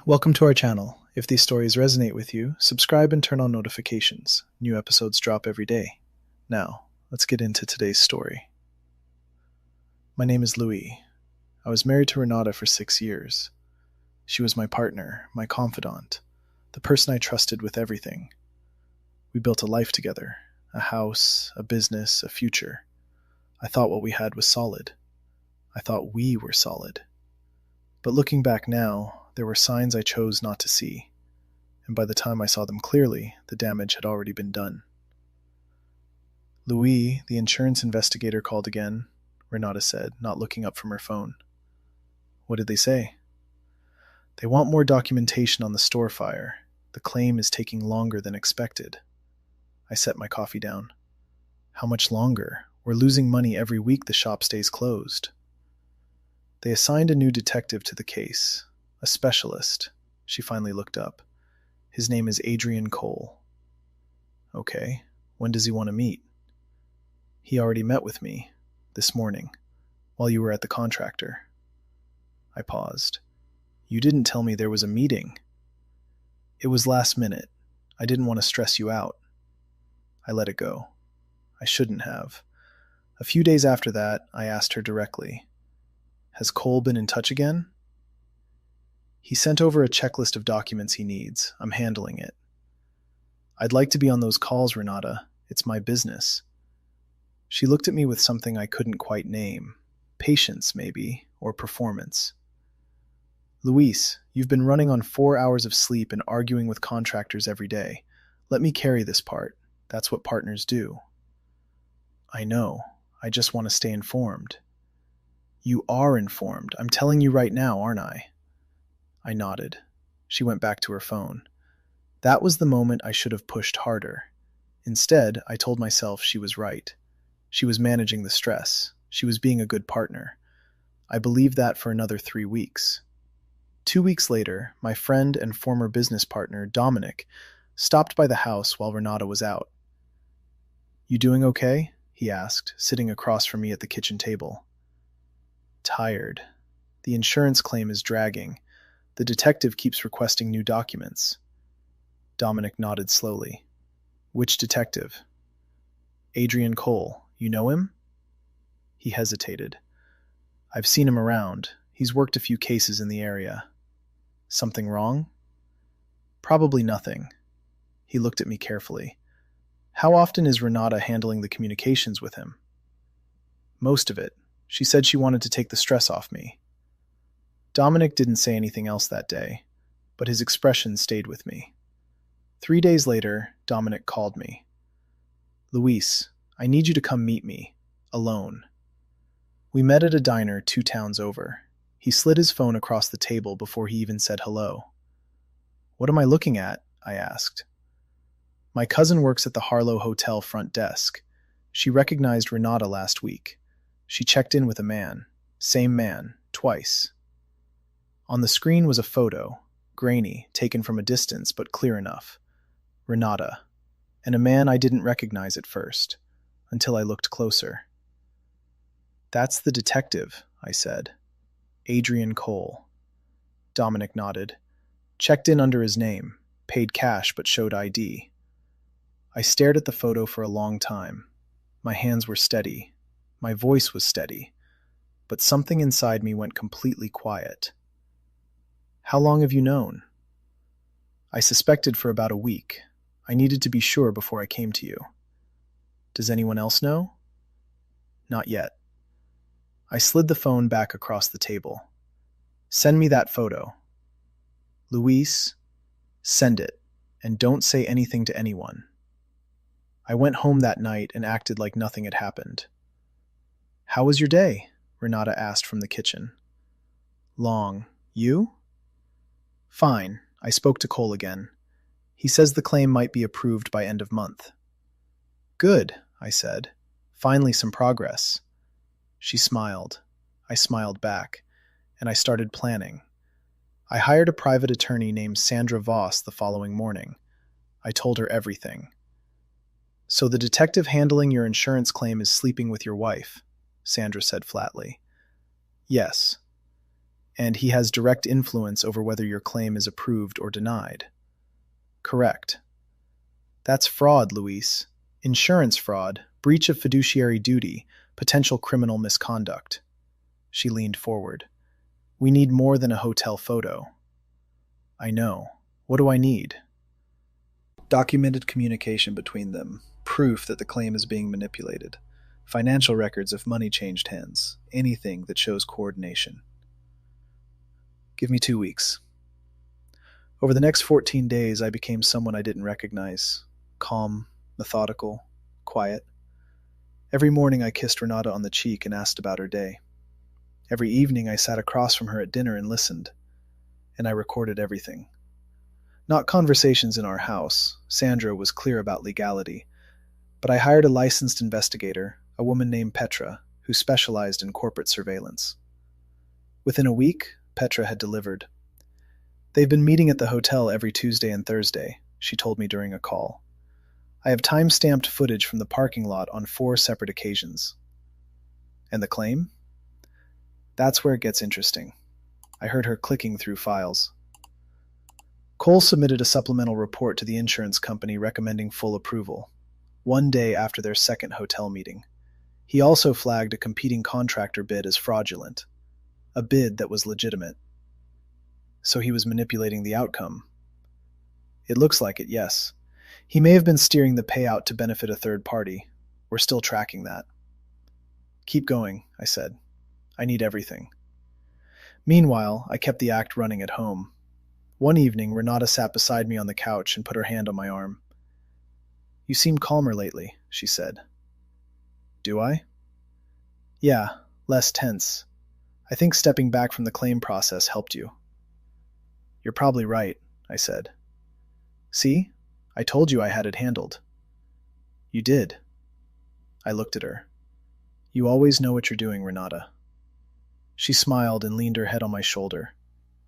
Welcome to our channel. If these stories resonate with you, subscribe and turn on notifications. New episodes drop every day. Now, let's get into today's story. My name is Louis. I was married to Renata for 6 years. She was my partner, my confidant, the person I trusted with everything. We built a life together, a house, a business, a future. I thought what we had was solid. I thought we were solid. But looking back now, there were signs I chose not to see, and by the time I saw them clearly, the damage had already been done. Louis, the insurance investigator, called again, Renata said, not looking up from her phone. What did they say? They want more documentation on the store fire. The claim is taking longer than expected. I set my coffee down. How much longer? We're losing money every week the shop stays closed. They assigned a new detective to the case, a specialist. She finally looked up. His name is Adrian Cole. Okay, when does he want to meet? He already met with me, this morning, while you were at the contractor. I paused. You didn't tell me there was a meeting. It was last minute. I didn't want to stress you out. I let it go. I shouldn't have. A few days after that, I asked her directly, has Cole been in touch again? He sent over a checklist of documents he needs. I'm handling it. I'd like to be on those calls, Renata. It's my business. She looked at me with something I couldn't quite name. Patience, maybe, or performance. Luis, you've been running on 4 hours of sleep and arguing with contractors every day. Let me carry this part. That's what partners do. I know. I just want to stay informed. You are informed. I'm telling you right now, aren't I? I nodded. She went back to her phone. That was the moment I should have pushed harder. Instead, I told myself she was right. She was managing the stress. She was being a good partner. I believed that for another 3 weeks. 2 weeks later, my friend and former business partner, Dominic, stopped by the house while Renata was out. You doing okay? He asked, sitting across from me at the kitchen table. Tired. The insurance claim is dragging. The detective keeps requesting new documents. Dominic nodded slowly. Which detective? Adrian Cole. You know him? He hesitated. I've seen him around. He's worked a few cases in the area. Something wrong? Probably nothing. He looked at me carefully. How often is Renata handling the communications with him? Most of it. She said she wanted to take the stress off me. Dominic didn't say anything else that day, but his expression stayed with me. 3 days later, Dominic called me. Luis, I need you to come meet me, alone. We met at a diner 2 towns over. He slid his phone across the table before he even said hello. What am I looking at? I asked. My cousin works at the Harlow Hotel front desk. She recognized Renata last week. She checked in with a man. Same man, twice. On the screen was a photo, grainy, taken from a distance, but clear enough. Renata, and a man I didn't recognize at first, until I looked closer. That's the detective, I said. Adrian Cole. Dominic nodded. Checked in under his name, paid cash but showed ID. I stared at the photo for a long time. My hands were steady. My voice was steady. But something inside me went completely quiet. How long have you known? I suspected for about a week. I needed to be sure before I came to you. Does anyone else know? Not yet. I slid the phone back across the table. Send me that photo. Luis, send it, and don't say anything to anyone. I went home that night and acted like nothing had happened. How was your day? Renata asked from the kitchen. Long. You? Fine. I spoke to Cole again. He says the claim might be approved by end of month. Good, I said. Finally some progress. She smiled. I smiled back, and I started planning. I hired a private attorney named Sandra Voss the following morning. I told her everything. So the detective handling your insurance claim is sleeping with your wife, Sandra said flatly. Yes. and he has direct influence over whether your claim is approved or denied. Correct. That's fraud, Luis. Insurance fraud, breach of fiduciary duty, potential criminal misconduct. She leaned forward. We need more than a hotel photo. I know. What do I need? Documented communication between them, proof that the claim is being manipulated, financial records if money changed hands, anything that shows coordination. Give me 2 weeks. Over the next 14 days, I became someone I didn't recognize. Calm, methodical, quiet. Every morning I kissed Renata on the cheek and asked about her day. Every evening I sat across from her at dinner and listened. And I recorded everything. Not conversations in our house. Sandra was clear about legality. But I hired a licensed investigator, a woman named Petra, who specialized in corporate surveillance. Within a week, Petra had delivered. They've been meeting at the hotel every Tuesday and Thursday, she told me during a call. I have time-stamped footage from the parking lot on 4 separate occasions. And the claim? That's where it gets interesting. I heard her clicking through files. Cole submitted a supplemental report to the insurance company recommending full approval, 1 day after their second hotel meeting. He also flagged a competing contractor bid as fraudulent, a bid that was legitimate. So he was manipulating the outcome. It looks like it, yes. He may have been steering the payout to benefit a third party. We're still tracking that. Keep going, I said. I need everything. Meanwhile, I kept the act running at home. One evening, Renata sat beside me on the couch and put her hand on my arm. You seem calmer lately, she said. Do I? Yeah, less tense. I think stepping back from the claim process helped you. You're probably right, I said. See? I told you I had it handled. You did. I looked at her. You always know what you're doing, Renata. She smiled and leaned her head on my shoulder.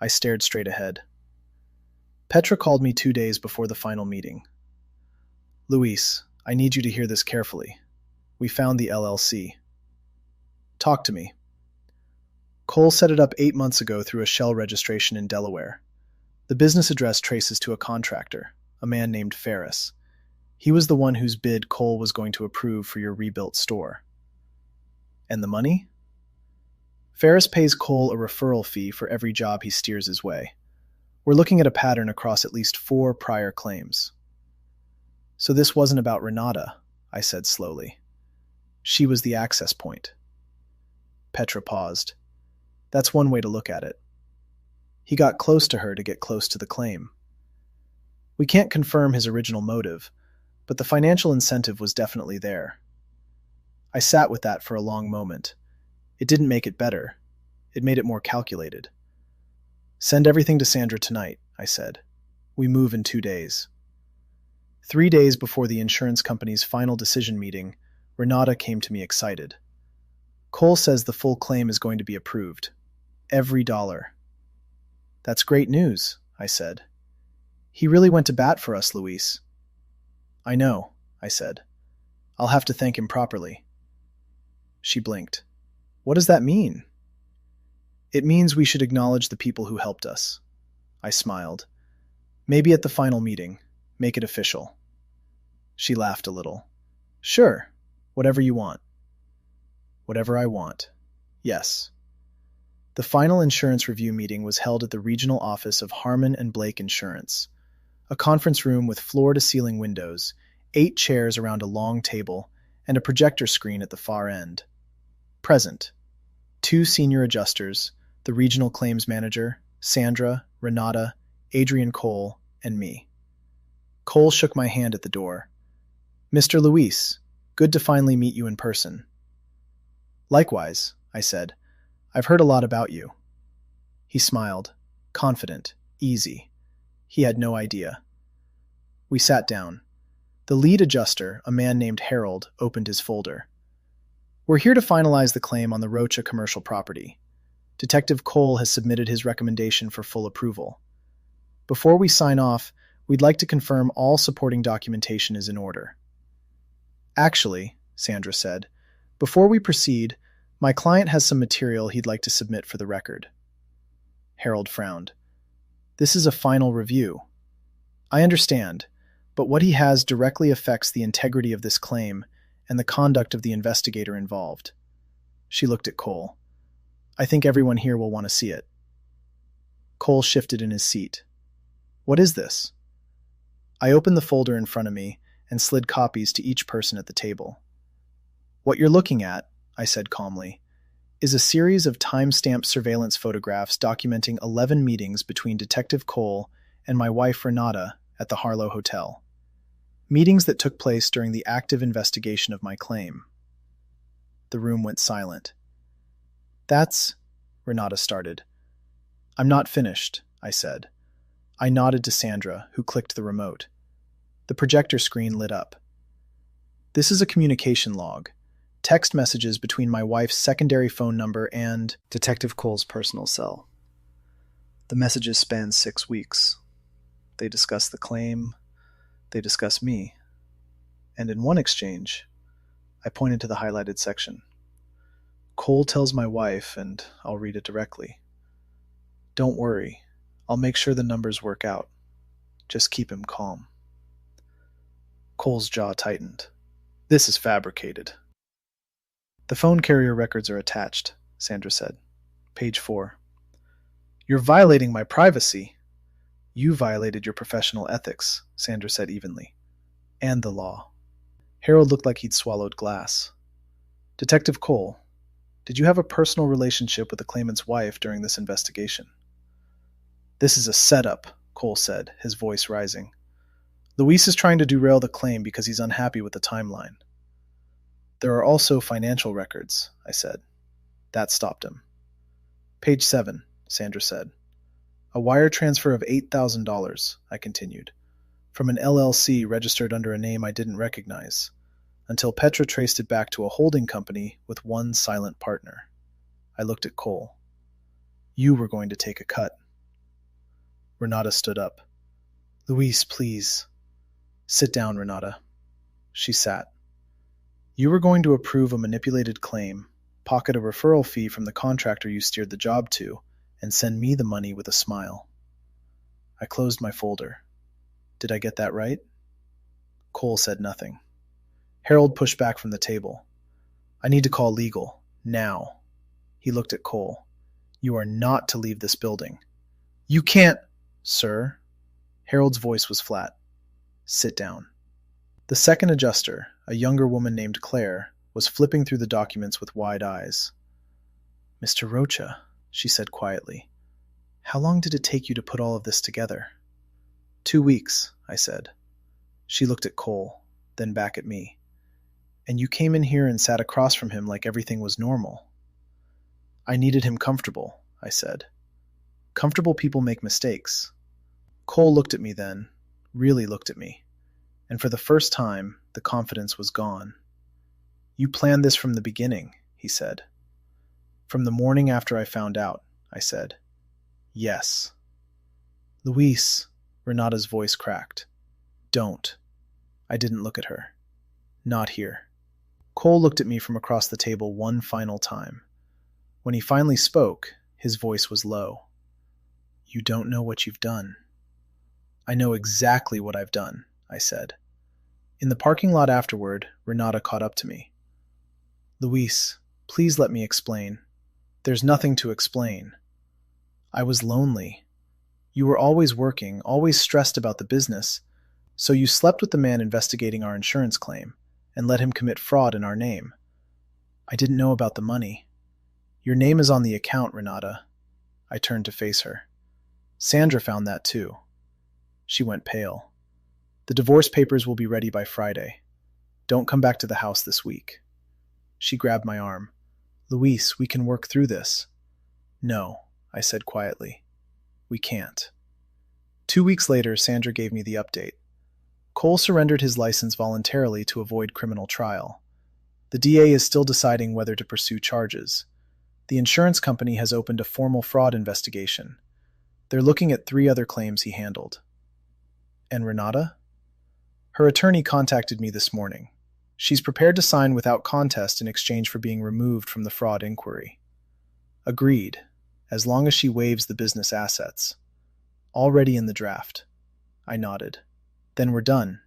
I stared straight ahead. Petra called me 2 days before the final meeting. Luis, I need you to hear this carefully. We found the LLC. Talk to me. Cole set it up 8 months ago through a shell registration in Delaware. The business address traces to a contractor, a man named Ferris. He was the one whose bid Cole was going to approve for your rebuilt store. And the money? Ferris pays Cole a referral fee for every job he steers his way. We're looking at a pattern across at least 4 prior claims. So this wasn't about Renata, I said slowly. She was the access point. Petra paused. That's one way to look at it. He got close to her to get close to the claim. We can't confirm his original motive, but the financial incentive was definitely there. I sat with that for a long moment. It didn't make it better. It made it more calculated. Send everything to Sandra tonight, I said. We move in 2 days. 3 days before the insurance company's final decision meeting, Renata came to me excited. Cole says the full claim is going to be approved. Every dollar. That's great news, I said. He really went to bat for us, Luis. I know, I said. I'll have to thank him properly. She blinked. What does that mean? It means we should acknowledge the people who helped us. I smiled. Maybe at the final meeting. Make it official. She laughed a little. Sure, whatever you want. Whatever I want. Yes. The final insurance review meeting was held at the regional office of Harmon and Blake Insurance, a conference room with floor-to-ceiling windows, 8 chairs around a long table, and a projector screen at the far end. Present. 2 senior adjusters, the regional claims manager, Sandra, Renata, Adrian Cole, and me. Cole shook my hand at the door. Mr. Luis, good to finally meet you in person. Likewise, I said. I've heard a lot about you. He smiled, confident, easy. He had no idea. We sat down. The lead adjuster, a man named Harold, opened his folder. We're here to finalize the claim on the Rocha commercial property. Detective Cole has submitted his recommendation for full approval. Before we sign off, we'd like to confirm all supporting documentation is in order. Actually, Sandra said, before we proceed, my client has some material he'd like to submit for the record. Harold frowned. This is a final review. I understand, but what he has directly affects the integrity of this claim and the conduct of the investigator involved. She looked at Cole. I think everyone here will want to see it. Cole shifted in his seat. What is this? I opened the folder in front of me and slid copies to each person at the table. What you're looking at, I said calmly, is a series of time-stamped surveillance photographs documenting 11 meetings between Detective Cole and my wife Renata at the Harlow Hotel. Meetings that took place during the active investigation of my claim. The room went silent. That's... Renata started. I'm not finished, I said. I nodded to Sandra, who clicked the remote. The projector screen lit up. This is a communication log. Text messages between my wife's secondary phone number and Detective Cole's personal cell. The messages span 6 weeks. They discuss the claim. They discuss me. And in one exchange, I pointed to the highlighted section. Cole tells my wife, and I'll read it directly. Don't worry. I'll make sure the numbers work out. Just keep him calm. Cole's jaw tightened. This is fabricated. The phone carrier records are attached, Sandra said. Page 4. You're violating my privacy. You violated your professional ethics, Sandra said evenly. And the law. Harold looked like he'd swallowed glass. Detective Cole, did you have a personal relationship with the claimant's wife during this investigation? This is a setup, Cole said, his voice rising. Luis is trying to derail the claim because he's unhappy with the timeline. There are also financial records, I said. That stopped him. Page 7, Sandra said. A wire transfer of $8,000, I continued, from an LLC registered under a name I didn't recognize, until Petra traced it back to a holding company with one silent partner. I looked at Cole. You were going to take a cut. Renata stood up. Luis, please. Sit down, Renata. She sat. You were going to approve a manipulated claim, pocket a referral fee from the contractor you steered the job to, and send me the money with a smile. I closed my folder. Did I get that right? Cole said nothing. Harold pushed back from the table. I need to call legal. Now. He looked at Cole. You are not to leave this building. You can't, sir. Harold's voice was flat. Sit down. The second adjuster, a younger woman named Claire, was flipping through the documents with wide eyes. Mr. Rocha, she said quietly, how long did it take you to put all of this together? 2 weeks, I said. She looked at Cole, then back at me. And you came in here and sat across from him like everything was normal. I needed him comfortable, I said. Comfortable people make mistakes. Cole looked at me then, really looked at me, and for the first time, the confidence was gone. You planned this from the beginning, he said. From the morning after I found out, I said. Yes. Luis, Renata's voice cracked. Don't. I didn't look at her. Not here. Cole looked at me from across the table one final time. When he finally spoke, his voice was low. You don't know what you've done. I know exactly what I've done, I said. In the parking lot afterward, Renata caught up to me. Luis, please let me explain. There's nothing to explain. I was lonely. You were always working, always stressed about the business, so you slept with the man investigating our insurance claim and let him commit fraud in our name. I didn't know about the money. Your name is on the account, Renata. I turned to face her. Sandra found that too. She went pale. The divorce papers will be ready by Friday. Don't come back to the house this week. She grabbed my arm. Luis, we can work through this. No, I said quietly. We can't. 2 weeks later, Sandra gave me the update. Cole surrendered his license voluntarily to avoid criminal trial. The DA is still deciding whether to pursue charges. The insurance company has opened a formal fraud investigation. They're looking at 3 other claims he handled. And Renata? Her attorney contacted me this morning. She's prepared to sign without contest in exchange for being removed from the fraud inquiry. Agreed. As long as she waives the business assets. Already in the draft. I nodded. Then we're done.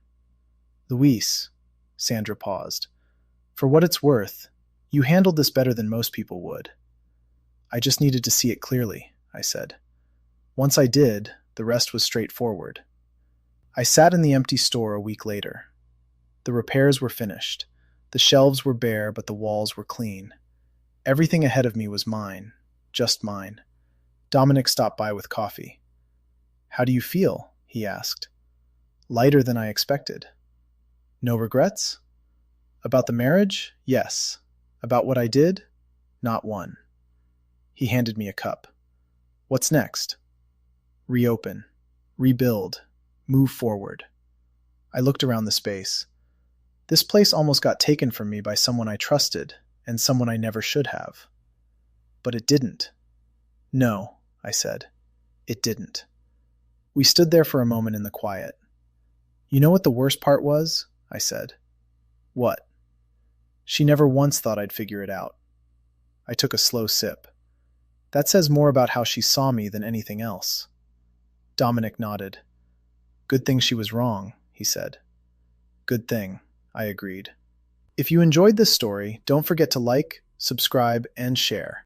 Luis, Sandra paused. For what it's worth, you handled this better than most people would. I just needed to see it clearly, I said. Once I did, the rest was straightforward. I sat in the empty store a week later. The repairs were finished. The shelves were bare, but the walls were clean. Everything ahead of me was mine, just mine. Dominic stopped by with coffee. How do you feel? He asked. Lighter than I expected. No regrets? About the marriage? Yes. About what I did? Not one. He handed me a cup. What's next? Reopen. Rebuild. Move forward. I looked around the space. This place almost got taken from me by someone I trusted, and someone I never should have. But it didn't. No, I said. It didn't. We stood there for a moment in the quiet. You know what the worst part was? I said. What? She never once thought I'd figure it out. I took a slow sip. That says more about how she saw me than anything else. Dominic nodded. Good thing she was wrong, he said. Good thing, I agreed. If you enjoyed this story, don't forget to like, subscribe, and share.